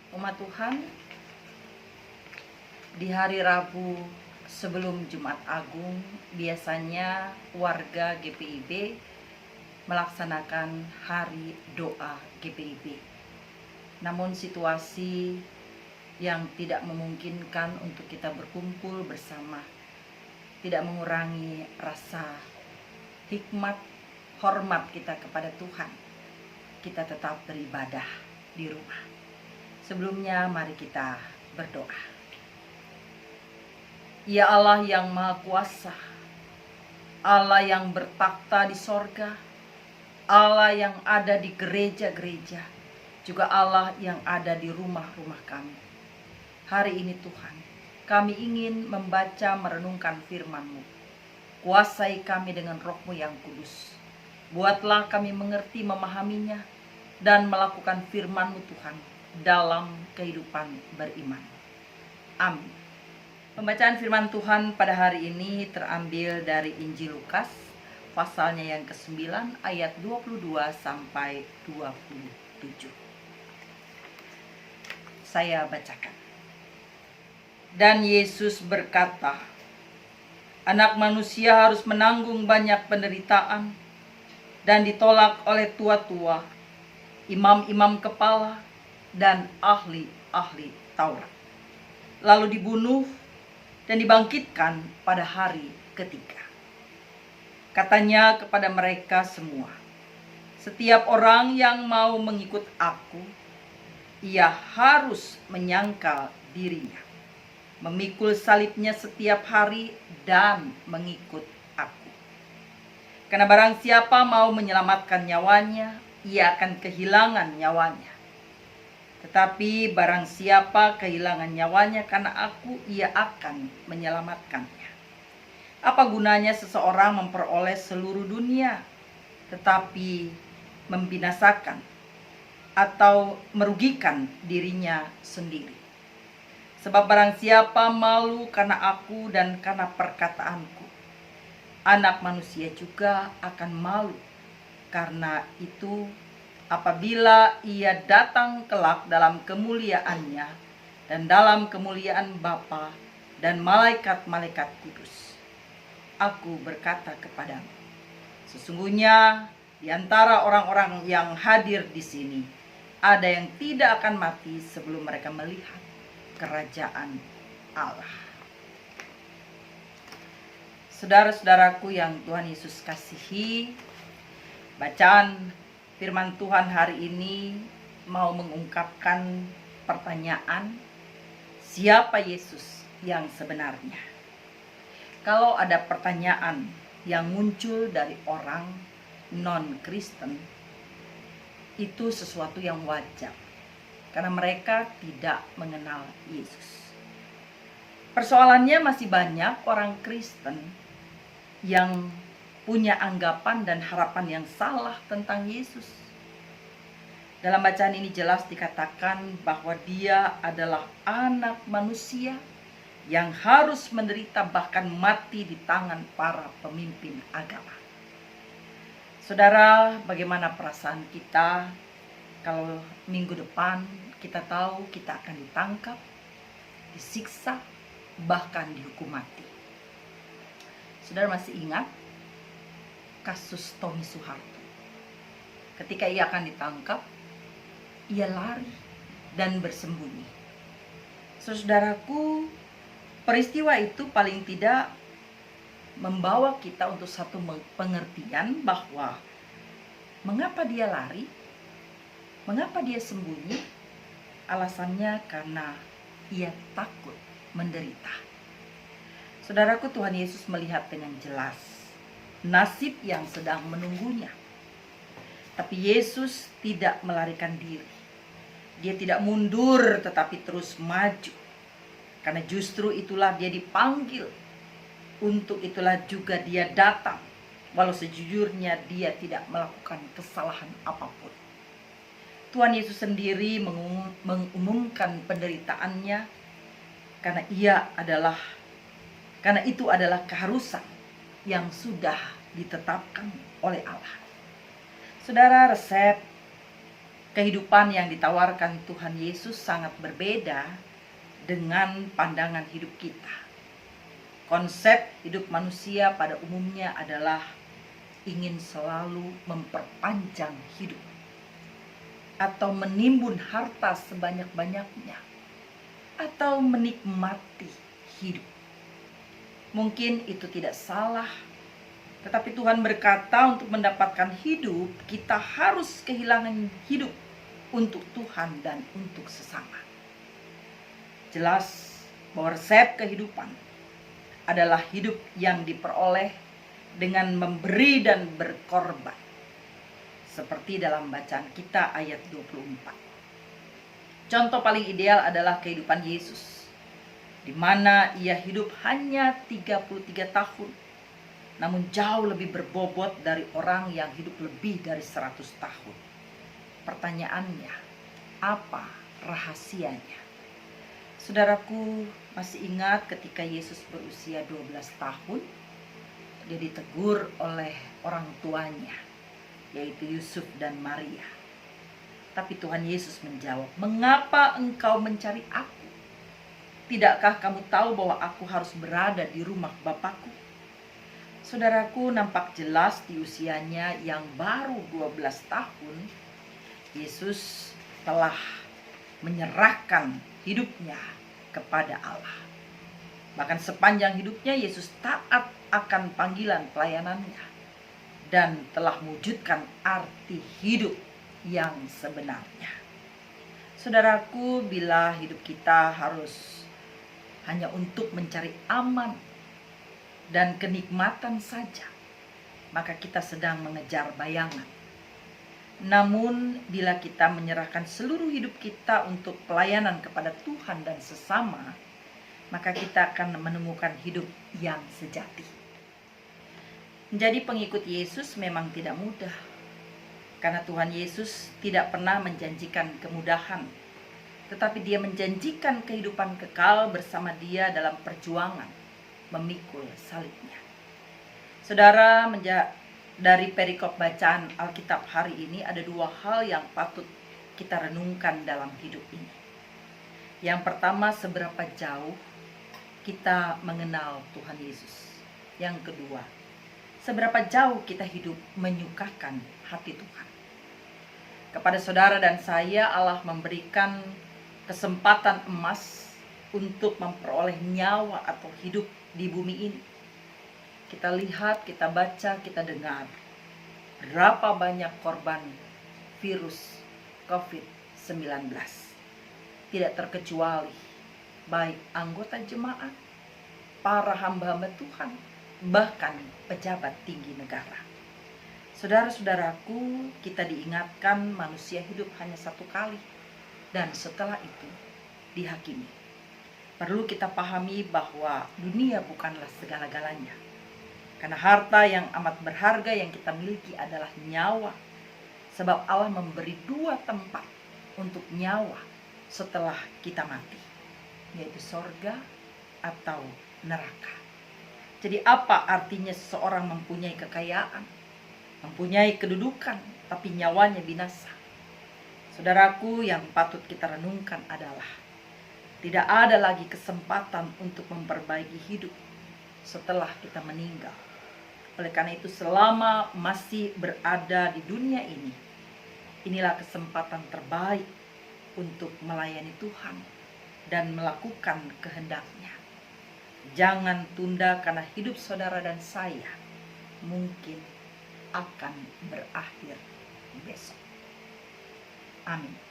Umat Tuhan, di hari Rabu sebelum Jumat Agung, biasanya warga GPIB melaksanakan hari doa GPIB. Namun situasi yang tidak memungkinkan untuk kita berkumpul bersama tidak mengurangi rasa hikmat, hormat kita kepada Tuhan. Kita tetap beribadah di rumah. Sebelumnya mari kita berdoa. Ya Allah yang Maha Kuasa, Allah yang bertakhta di sorga, Allah yang ada di gereja-gereja, juga Allah yang ada di rumah-rumah kami. Hari ini Tuhan, kami ingin membaca merenungkan firman-Mu. Kuasai kami dengan Roh-Mu yang kudus. Buatlah kami mengerti, memahaminya, dan melakukan firman-Mu Tuhan dalam kehidupan beriman. Amin. Pembacaan firman Tuhan pada hari ini terambil dari Injil Lukas, pasalnya yang ke-9 ayat 22 sampai 27. Saya bacakan. Dan Yesus berkata, Anak manusia harus menanggung banyak penderitaan dan ditolak oleh tua-tua, imam-imam kepala, dan ahli-ahli Taurat. Lalu dibunuh dan dibangkitkan pada hari ketiga. Katanya kepada mereka semua, setiap orang yang mau mengikut aku, ia harus menyangkal dirinya, memikul salibnya setiap hari dan mengikut aku. Karena barang siapa mau menyelamatkan nyawanya, ia akan kehilangan nyawanya. Tetapi barang siapa kehilangan nyawanya karena aku, ia akan menyelamatkannya. Apa gunanya seseorang memperoleh seluruh dunia, tetapi membinasakan atau merugikan dirinya sendiri? Sebab barang siapa malu karena aku dan karena perkataanku, Anak Manusia juga akan malu karena itu apabila ia datang kelak dalam kemuliaannya dan dalam kemuliaan Bapa dan malaikat-malaikat kudus. Aku berkata kepadamu, sesungguhnya di antara orang-orang yang hadir di sini ada yang tidak akan mati sebelum mereka melihat kerajaan Allah. Saudara-saudaraku yang Tuhan Yesus kasihi, bacaan firman Tuhan hari ini mau mengungkapkan pertanyaan, siapa Yesus yang sebenarnya? Kalau ada pertanyaan yang muncul dari orang non-Kristen, itu sesuatu yang wajar, karena mereka tidak mengenal Yesus. Persoalannya masih banyak orang Kristen yang punya anggapan dan harapan yang salah tentang Yesus. Dalam bacaan ini jelas dikatakan bahwa dia adalah anak manusia yang harus menderita bahkan mati di tangan para pemimpin agama. Saudara, bagaimana perasaan kita kalau minggu depan kita tahu kita akan ditangkap, disiksa, bahkan dihukum mati? Saudara masih ingat kasus Tommy Soeharto? Ketika ia akan ditangkap, ia lari dan bersembunyi. Saudaraku, peristiwa itu paling tidak membawa kita untuk satu pengertian bahwa mengapa dia lari, mengapa dia sembunyi. Alasannya karena ia takut menderita. Saudaraku, Tuhan Yesus melihat dengan jelas nasib yang sedang menunggunya. Tapi Yesus tidak melarikan diri. Dia tidak mundur tetapi terus maju. Karena justru itulah dia dipanggil. Untuk itulah juga dia datang. Walau sejujurnya dia tidak melakukan kesalahan apapun. Tuhan Yesus sendiri mengumumkan penderitaannya karena itu adalah keharusan yang sudah ditetapkan oleh Allah. Saudara, resep kehidupan yang ditawarkan Tuhan Yesus sangat berbeda dengan pandangan hidup kita. Konsep hidup manusia pada umumnya adalah ingin selalu memperpanjang hidup atau menimbun harta sebanyak-banyaknya atau menikmati hidup. Mungkin itu tidak salah, tetapi Tuhan berkata untuk mendapatkan hidup, kita harus kehilangan hidup untuk Tuhan dan untuk sesama. Jelas bahwa resep kehidupan adalah hidup yang diperoleh dengan memberi dan berkorban. Seperti dalam bacaan kita ayat 24. Contoh paling ideal adalah kehidupan Yesus, di mana ia hidup hanya 33 tahun, namun jauh lebih berbobot dari orang yang hidup lebih dari 100 tahun. Pertanyaannya, apa rahasianya? Saudaraku, masih ingat ketika Yesus berusia 12 tahun, dia ditegur oleh orang tuanya, yaitu Yusuf dan Maria. Tapi Tuhan Yesus menjawab, "Mengapa engkau mencari aku? Tidakkah kamu tahu bahwa aku harus berada di rumah Bapakku?" Saudaraku, nampak jelas di usianya yang baru 12 tahun, Yesus telah menyerahkan hidupnya kepada Allah. Bahkan sepanjang hidupnya Yesus taat akan panggilan pelayanannya dan telah mewujudkan arti hidup yang sebenarnya. Saudaraku, bila hidup kita harus hanya untuk mencari aman dan kenikmatan saja, maka kita sedang mengejar bayangan. Namun bila kita menyerahkan seluruh hidup kita untuk pelayanan kepada Tuhan dan sesama, maka kita akan menemukan hidup yang sejati. Menjadi pengikut Yesus memang tidak mudah, karena Tuhan Yesus tidak pernah menjanjikan kemudahan, tetapi Dia menjanjikan kehidupan kekal bersama Dia dalam perjuangan memikul salibnya. Saudara, dari perikop bacaan Alkitab hari ini ada dua hal yang patut kita renungkan dalam hidup ini. Yang pertama, seberapa jauh kita mengenal Tuhan Yesus. Yang kedua, seberapa jauh kita hidup menyukakan hati Tuhan. Kepada saudara dan saya, Allah memberikan kesempatan emas untuk memperoleh nyawa atau hidup di bumi ini. Kita lihat, kita baca, kita dengar berapa banyak korban virus COVID-19. Tidak terkecuali baik anggota jemaat, para hamba-hamba Tuhan, bahkan pejabat tinggi negara. Saudara-saudaraku, kita diingatkan manusia hidup hanya satu kali, dan setelah itu dihakimi. Perlu kita pahami bahwa dunia bukanlah segala-galanya. Karena harta yang amat berharga yang kita miliki adalah nyawa. Sebab Allah memberi dua tempat untuk nyawa setelah kita mati, yaitu sorga atau neraka. Jadi apa artinya seseorang mempunyai kekayaan, mempunyai kedudukan, tapi nyawanya binasa? Saudaraku, yang patut kita renungkan adalah tidak ada lagi kesempatan untuk memperbaiki hidup setelah kita meninggal. Oleh karena itu, selama masih berada di dunia ini, inilah kesempatan terbaik untuk melayani Tuhan dan melakukan kehendak-Nya. Jangan tunda, karena hidup saudara dan saya mungkin akan berakhir besok. Amin.